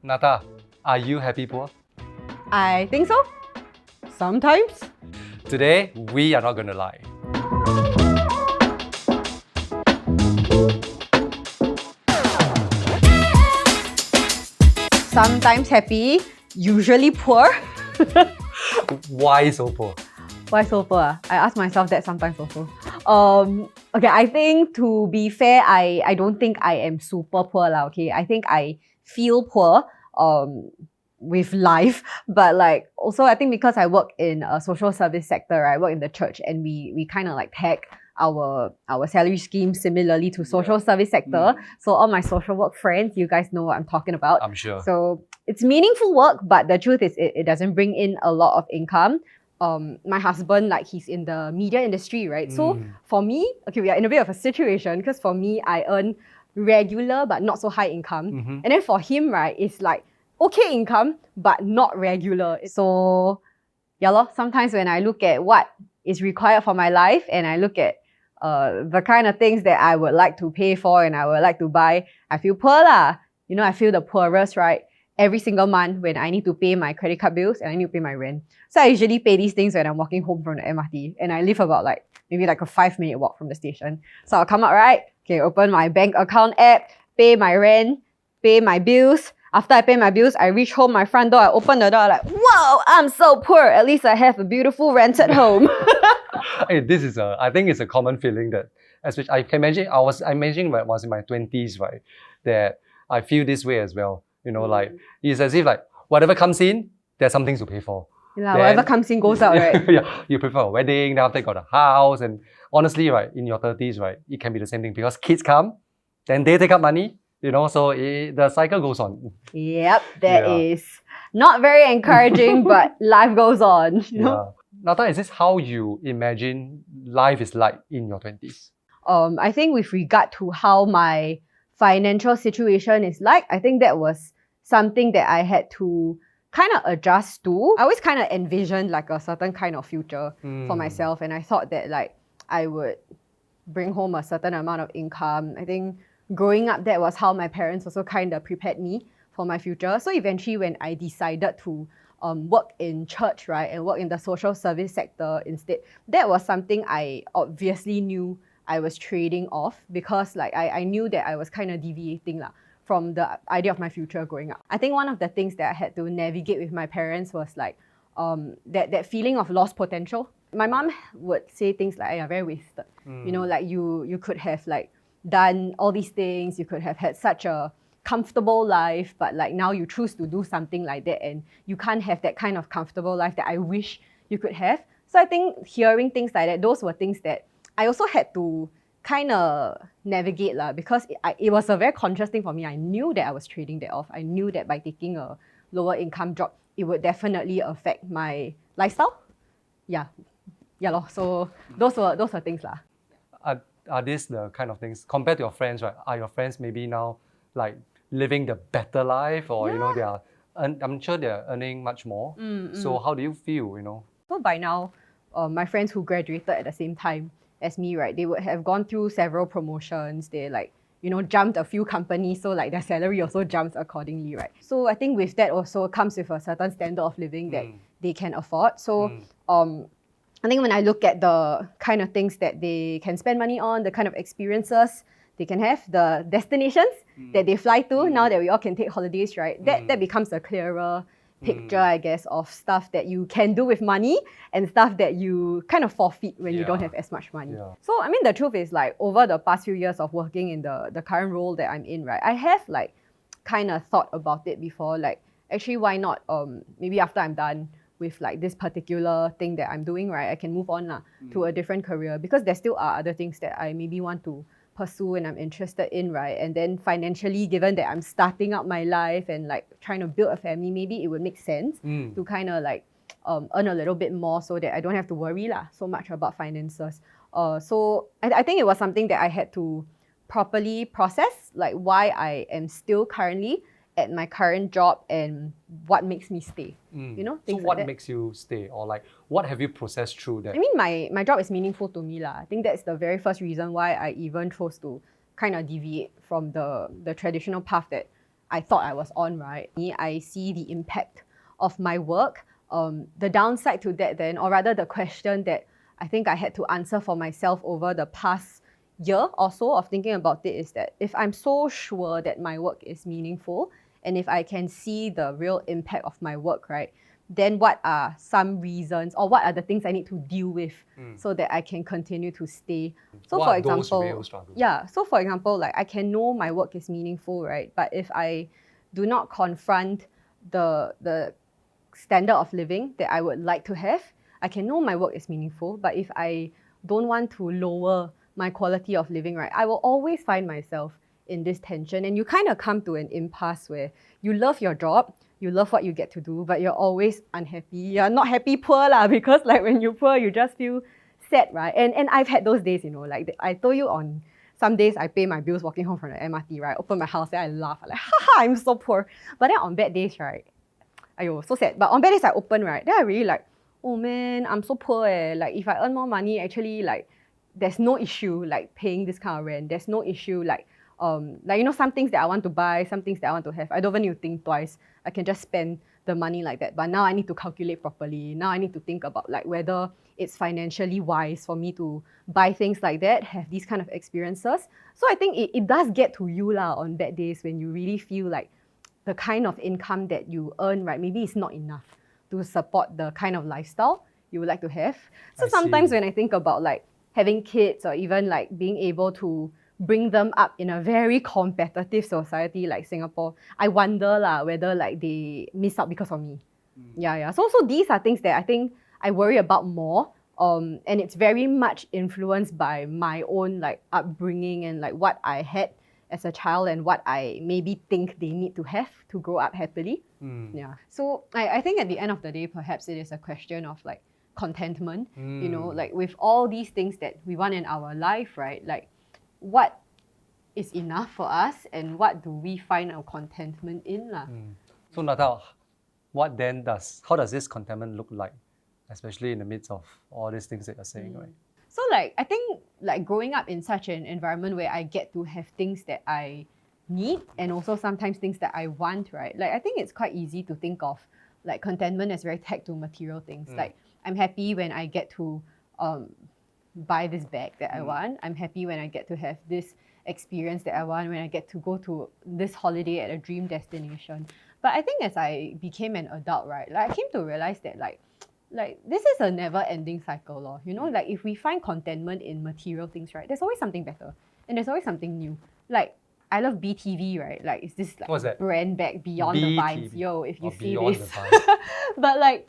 Nata, are you happy poor? I think so. Sometimes. Today, we are not going to lie. Sometimes happy, usually poor. Why so poor? Why so poor? I ask myself that sometimes also. Okay, I think to be fair, I don't think I am super poor lah. Okay, I think I feel poor with life, but like also I think because I work in a social service sector, right? I work in the church, and we kind of like tag our salary scheme similarly to social service sector. So all my social work friends, you guys know what I'm talking about. I'm sure. So it's meaningful work, but the truth is it doesn't bring in a lot of income. My husband, like he's in the media industry, right? So for me, okay, we are in a bit of a situation because for me, I earn regular but not so high income. And then for him, right, it's like okay income but not regular. So yeah lor, sometimes when I look at what is required for my life and I look at the kind of things that I would like to pay for and I would like to buy, I feel poor lah. You know, I feel the poorest, right? Every single month when I need to pay my credit card bills and I need to pay my rent. So I usually pay these things when I'm walking home from the MRT, and I live about like maybe like a 5-minute walk from the station. So I'll come out, right? Okay, open my bank account app, pay my rent, pay my bills. After I pay my bills, I reach home, my front door, I open the door, like, whoa, I'm so poor. At least I have a beautiful rented home. Hey, this is I think it's a common feeling that, especially I can imagine, I imagine when I was in my 20s, right, that I feel this way as well. You know, like, it's as if like, whatever comes in, there's something to pay for. Yeah, whatever comes in goes out, right? Yeah, you prepare a wedding, then after you got a house, and honestly, right, in your 30s, right, it can be the same thing because kids come, then they take up money, you know, so the cycle goes on. Yep, that is not very encouraging, but life goes on, you know? Nata, is this how you imagine life is like in your 20s? I think with regard to how my financial situation is like, I think that was something that I had to kind of adjust to. I always kind of envisioned like a certain kind of future for myself, and I thought that like I would bring home a certain amount of income. I think growing up, that was how my parents also kind of prepared me for my future. So eventually when I decided to work in church, right, and work in the social service sector instead, that was something I obviously knew I was trading off, because like I knew that I was kind of deviating from the idea of my future growing up. I think one of the things that I had to navigate with my parents was like that feeling of lost potential. My mom would say things like, "You're very wasted." You know, like you could have like done all these things, you could have had such a comfortable life, but like now you choose to do something like that and you can't have that kind of comfortable life that I wish you could have. So I think hearing things like that, those were things that I also had to kind of navigate because it was a very conscious thing for me. I knew that I was trading that off. I knew that by taking a lower income job, it would definitely affect my lifestyle. Yeah lor. So those were things lah. Are these the kind of things, compared to your friends, right? Are your friends maybe now like living the better life, or you know, they are, I'm sure they're earning much more. So how do you feel, you know? So by now, my friends who graduated at the same time as me, right, they would have gone through several promotions. They like, you know, jumped a few companies, so like their salary also jumps accordingly, right? So I think with that also comes with a certain standard of living that they can afford. So I think when I look at the kind of things that they can spend money on, the kind of experiences they can have, the destinations that they fly to, now that we all can take holidays, right? That becomes a clearer picture, I guess, of stuff that you can do with money and stuff that you kind of forfeit when you don't have as much money. So, I mean, the truth is like over the past few years of working in the current role that I'm in, right, I have like kind of thought about it before, like actually why not maybe after I'm done with like this particular thing that I'm doing, right, I can move on to a different career, because there still are other things that I maybe want to pursue and I'm interested in, right? And then financially, given that I'm starting out my life and like trying to build a family, maybe it would make sense to kind of like earn a little bit more so that I don't have to worry so much about finances. So I think it was something that I had to properly process, like why I am still currently at my current job and what makes me stay. You know, So things what like that. makes you stay, or like what have you processed through that? I mean, my job is meaningful to me. I think that's the very first reason why I even chose to kind of deviate from the traditional path that I thought I was on, right? I see the impact of my work. The downside to that then, or rather the question that I think I had to answer for myself over the past year or so of thinking about it is that if I'm so sure that my work is meaningful and if I can see the real impact of my work, right, then what are some reasons or what are the things I need to deal with so that I can continue to stay? So What for are those example, real struggles? yeah, so for example, like I can know my work is meaningful, right? But if I do not confront the standard of living that I would like to have, I can know my work is meaningful, but if I don't want to lower my quality of living, right, I will always find myself in this tension. And you kind of come to an impasse where you love your job, you love what you get to do, but you're always unhappy. You're not happy poor lah, because like when you're poor, you just feel sad, right? And I've had those days, like I told you on some days I pay my bills walking home from the MRT, right? Open my house, then I laugh, I'm like, haha, I'm so poor. But then on bad days, right? Ayo, so sad. But on bad days I open, right? Then I really like, oh man, I'm so poor eh. Like if I earn more money, actually like there's no issue like paying this kind of rent. There's no issue like some things that I want to buy, some things that I want to have. I don't even need to think twice. I can just spend the money like that. But now I need to calculate properly. Now I need to think about like whether it's financially wise for me to buy things like that, have these kind of experiences. So I think it does get to you lah on bad days when you really feel like the kind of income that you earn, right, maybe it's not enough to support the kind of lifestyle you would like to have. So sometimes when I think about like having kids or even like being able to bring them up in a very competitive society like Singapore, I wonder whether like they miss out because of me. Yeah. So these are things that I think I worry about more. And it's very much influenced by my own like upbringing and like what I had as a child and what I maybe think they need to have to grow up happily. Yeah. So I think at the end of the day, perhaps it is a question of like contentment, like with all these things that we want in our life, right? Like what is enough for us and what do we find our contentment in lah. So Natasha, how does this contentment look like, especially in the midst of all these things that you're saying, right? So like I think like growing up in such an environment where I get to have things that I need and also sometimes things that I want, right? Like I think it's quite easy to think of like contentment as very tagged to material things. Like I'm happy when I get to buy this bag that I want. I'm happy when I get to have this experience that I want, when I get to go to this holiday at a dream destination. But I think as I became an adult, right, like I came to realize that like this is a never-ending cycle, lor. Like if we find contentment in material things, right, there's always something better and there's always something new. Like I love BTV, right? Like it's this like What's that? brand bag Beyond the Vines. Yo, if you see Beyond this. the Vines. But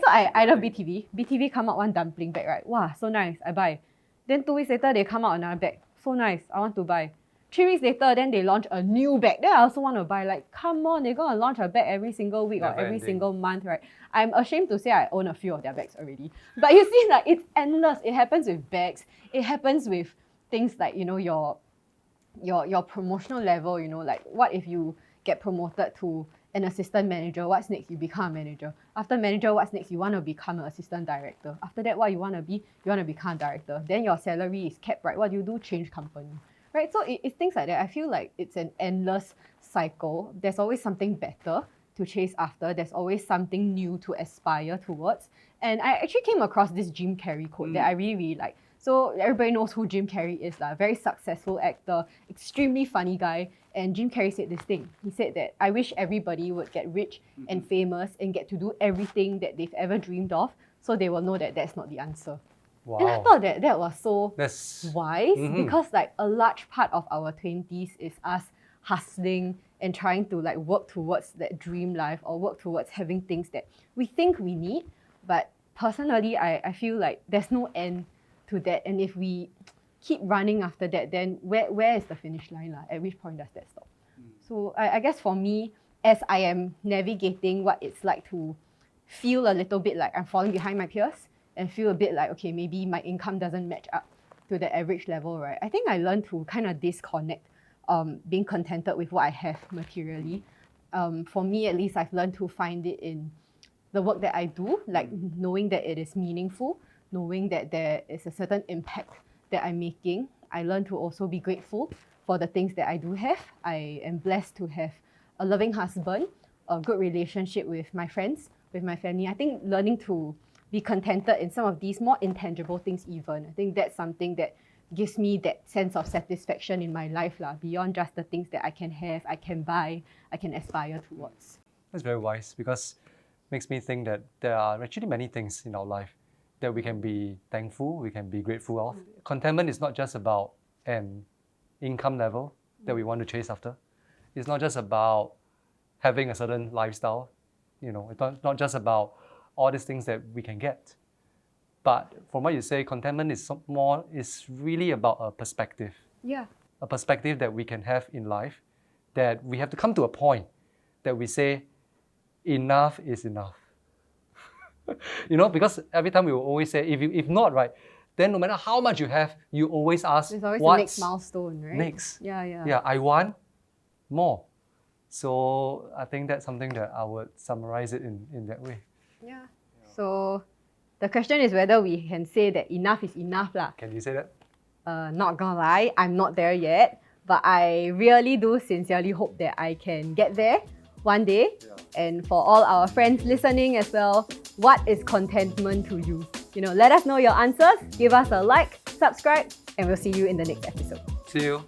so I love BTV. BTV come out one dumpling bag, right? Wow, so nice, I buy. Then 2 weeks later, they come out another bag. So nice, I want to buy. 3 weeks later, then they launch a new bag. Then I also want to buy. Like, come on, they're going to launch a bag every single week or every single month, right? I'm ashamed to say I own a few of their bags already. But you see, like, it's endless. It happens with bags. It happens with things like, your promotional level, like what if you get promoted to an assistant manager, what's next? You become a manager. After manager, what's next? You want to become an assistant director. After that, what you want to be? You want to become a director. Then your salary is kept, right? What do? Change company. Right? So it's things like that. I feel like it's an endless cycle. There's always something better to chase after. There's always something new to aspire towards. And I actually came across this Jim Carrey quote that I really, really like. So everybody knows who Jim Carrey is, very successful actor, extremely funny guy. And Jim Carrey said this thing. He said that I wish everybody would get rich and famous and get to do everything that they've ever dreamed of, so they will know that that's not the answer. Wow. And I thought that was so wise because like a large part of our 20s is us hustling and trying to like work towards that dream life or work towards having things that we think we need. But personally, I feel like there's no end to that. And if we keep running after that, then where is the finish line? At which point does that stop? So I guess for me, as I am navigating what it's like to feel a little bit like I'm falling behind my peers and feel a bit like, okay, maybe my income doesn't match up to the average level, right? I think I learned to kind of disconnect being contented with what I have materially. For me, at least, I've learned to find it in the work that I do, like knowing that it is meaningful, knowing that there is a certain impact that I'm making. I learned to also be grateful for the things that I do have. I am blessed to have a loving husband, a good relationship with my friends, with my family. I think learning to be contented in some of these more intangible things even. I think that's something that gives me that sense of satisfaction in my life beyond just the things that I can have, I can buy, I can aspire towards. That's very wise because it makes me think that there are actually many things in our life that we can be thankful, we can be grateful of. Contentment is not just about an income level that we want to chase after. It's not just about having a certain lifestyle. It's not just about all these things that we can get. But from what you say, contentment is really about a perspective. Yeah. A perspective that we can have in life, that we have to come to a point that we say, enough is enough. Because every time we will always say, if not, right, then no matter how much you have, you always ask, there's always what's the next milestone, right? Next. Yeah. I want more. So I think that's something that I would summarize it in that way. Yeah. So the question is whether we can say that enough is enough lah. Can you say that? Not gonna lie, I'm not there yet, but I really do sincerely hope that I can get there one day. Yeah. And for all our friends listening as well, what is contentment to you? Let us know your answers, give us a like, subscribe, and we'll see you in the next episode. See you.